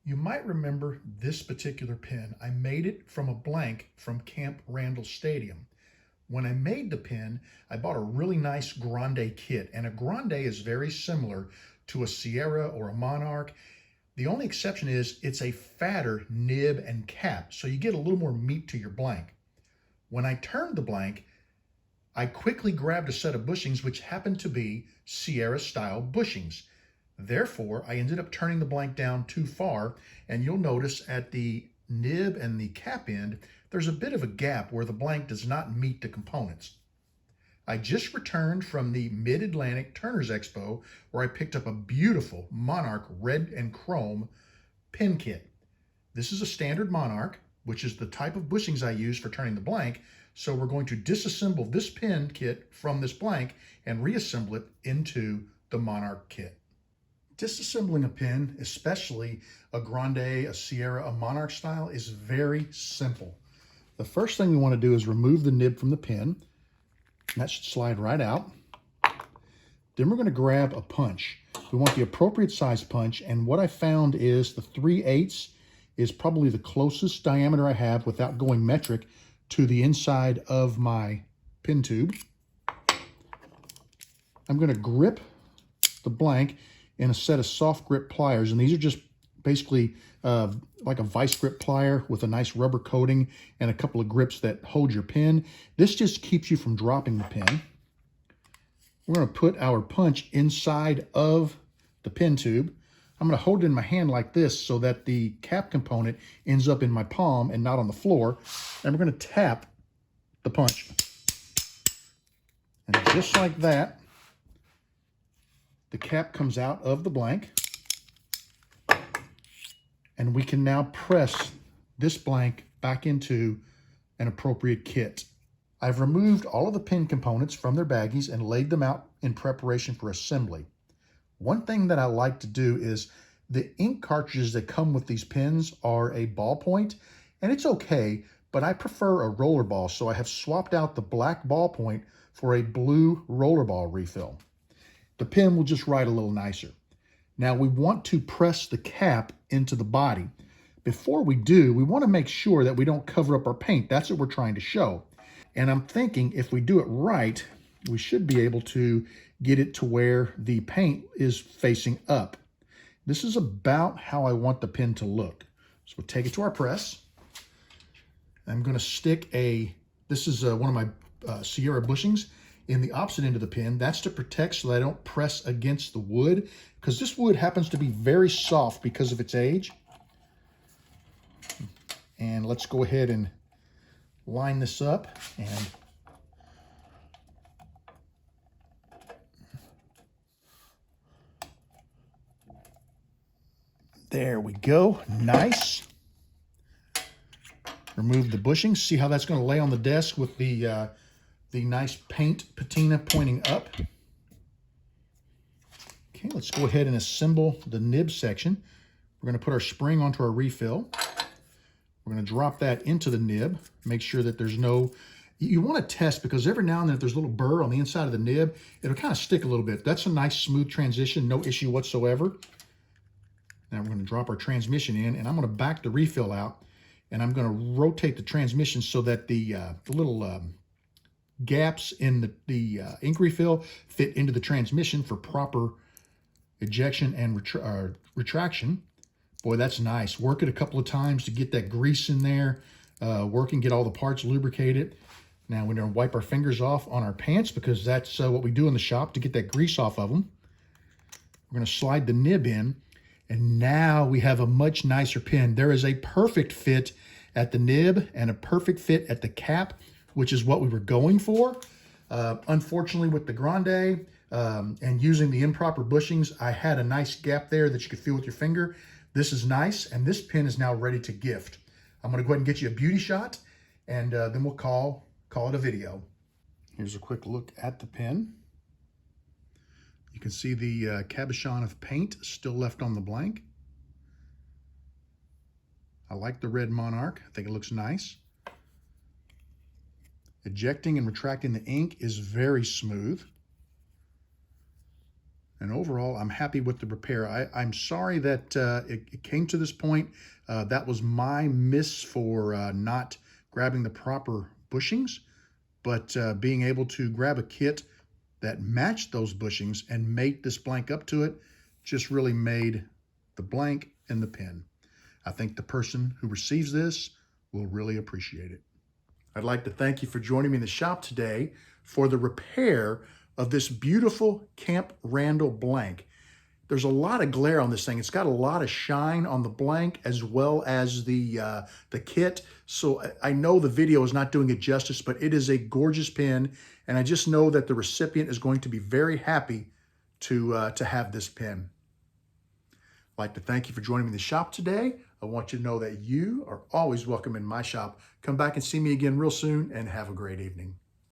You might remember this particular pin. I made it from a blank from Camp Randall Stadium. When I made the pin, I bought a really nice Grande kit, and a Grande is very similar to a Sierra or a Monarch. The only exception is it's a fatter nib and cap, so you get a little more meat to your blank. When I turned the blank, I quickly grabbed a set of bushings which happened to be Sierra-style bushings. Therefore, I ended up turning the blank down too far, and you'll notice at the nib and the cap end, there's a bit of a gap where the blank does not meet the components. I just returned from the Mid-Atlantic Turner's Expo where I picked up a beautiful Monarch red and chrome pin kit. This is a standard Monarch, which is the type of bushings I use for turning the blank. So we're going to disassemble this pin kit from this blank and reassemble it into the Monarch kit. Disassembling a pin, especially a Grande, a Sierra, a Monarch style, is very simple. The first thing we want to do is remove the nib from the pin. That should slide right out. Then we're going to grab a punch. We want the appropriate size punch, and what I found is the 3/8 is probably the closest diameter I have without going metric to the inside of my pin tube. I'm going to grip the blank in a set of soft grip pliers, and these are just basically like a vice grip plier with a nice rubber coating and a couple of grips that hold your pin. This just keeps you from dropping the pin. We're going to put our punch inside of the pin tube. I'm going to hold it in my hand like this so that the cap component ends up in my palm and not on the floor. And we're going to tap the punch. And just like that, the cap comes out of the blank. And we can now press this blank back into an appropriate kit. I've removed all of the pin components from their baggies and laid them out in preparation for assembly. One thing that I like to do is the ink cartridges that come with these pins are a ballpoint, and it's okay, but I prefer a rollerball, so I have swapped out the black ballpoint for a blue rollerball refill. The pin will just write a little nicer. Now we want to press the cap into the body. Before we do, we want to make sure that we don't cover up our paint. That's what we're trying to show. And I'm thinking if we do it right, we should be able to get it to where the paint is facing up. This is about how I want the pin to look. So we'll take it to our press. I'm going to stick this is one of my Sierra bushings in the opposite end of the pin. That's to protect so that I don't press against the wood, because this wood happens to be very soft because of its age. And let's go ahead and line this up, and there we go. Nice. Remove the bushings. See how that's going to lay on the desk with the nice paint patina pointing up. Okay, let's go ahead and assemble the nib section. We're going to put our spring onto our refill. We're going to drop that into the nib. Make sure that there's no... You want to test, because every now and then if there's a little burr on the inside of the nib, it'll kind of stick a little bit. That's a nice smooth transition, no issue whatsoever. Now we're going to drop our transmission in, and I'm going to back the refill out, and I'm going to rotate the transmission so that the little gaps in the ink refill fit into the transmission for proper ejection and retraction. Boy, that's nice. Work it a couple of times to get that grease in there, work and get all the parts lubricated. Now we're going to wipe our fingers off on our pants, because that's what we do in the shop to get that grease off of them. We're going to slide the nib in, and now we have a much nicer pin. There is a perfect fit at the nib and a perfect fit at the cap, which is what we were going for. Unfortunately, with the Grande and using the improper bushings, I had a nice gap there that you could feel with your finger. This is nice, and this pin is now ready to gift. I'm going to go ahead and get you a beauty shot, and then we'll call it a video. Here's a quick look at the pin. You can see the cabochon of paint still left on the blank. I like the red Monarch. I think it looks nice. Ejecting and retracting the ink is very smooth. And overall, I'm happy with the repair. I'm sorry that it came to this point. That was my miss for not grabbing the proper bushings, but being able to grab a kit that matched those bushings and mate this blank up to it just really made the blank and the pin. I think the person who receives this will really appreciate it. I'd like to thank you for joining me in the shop today for the repair of this beautiful Camp Randall blank. There's a lot of glare on this thing. It's got a lot of shine on the blank as well as the kit. So I know the video is not doing it justice, but it is a gorgeous pin. And I just know that the recipient is going to be very happy to have this pin. I'd like to thank you for joining me in the shop today. I want you to know that you are always welcome in my shop. Come back and see me again real soon and have a great evening.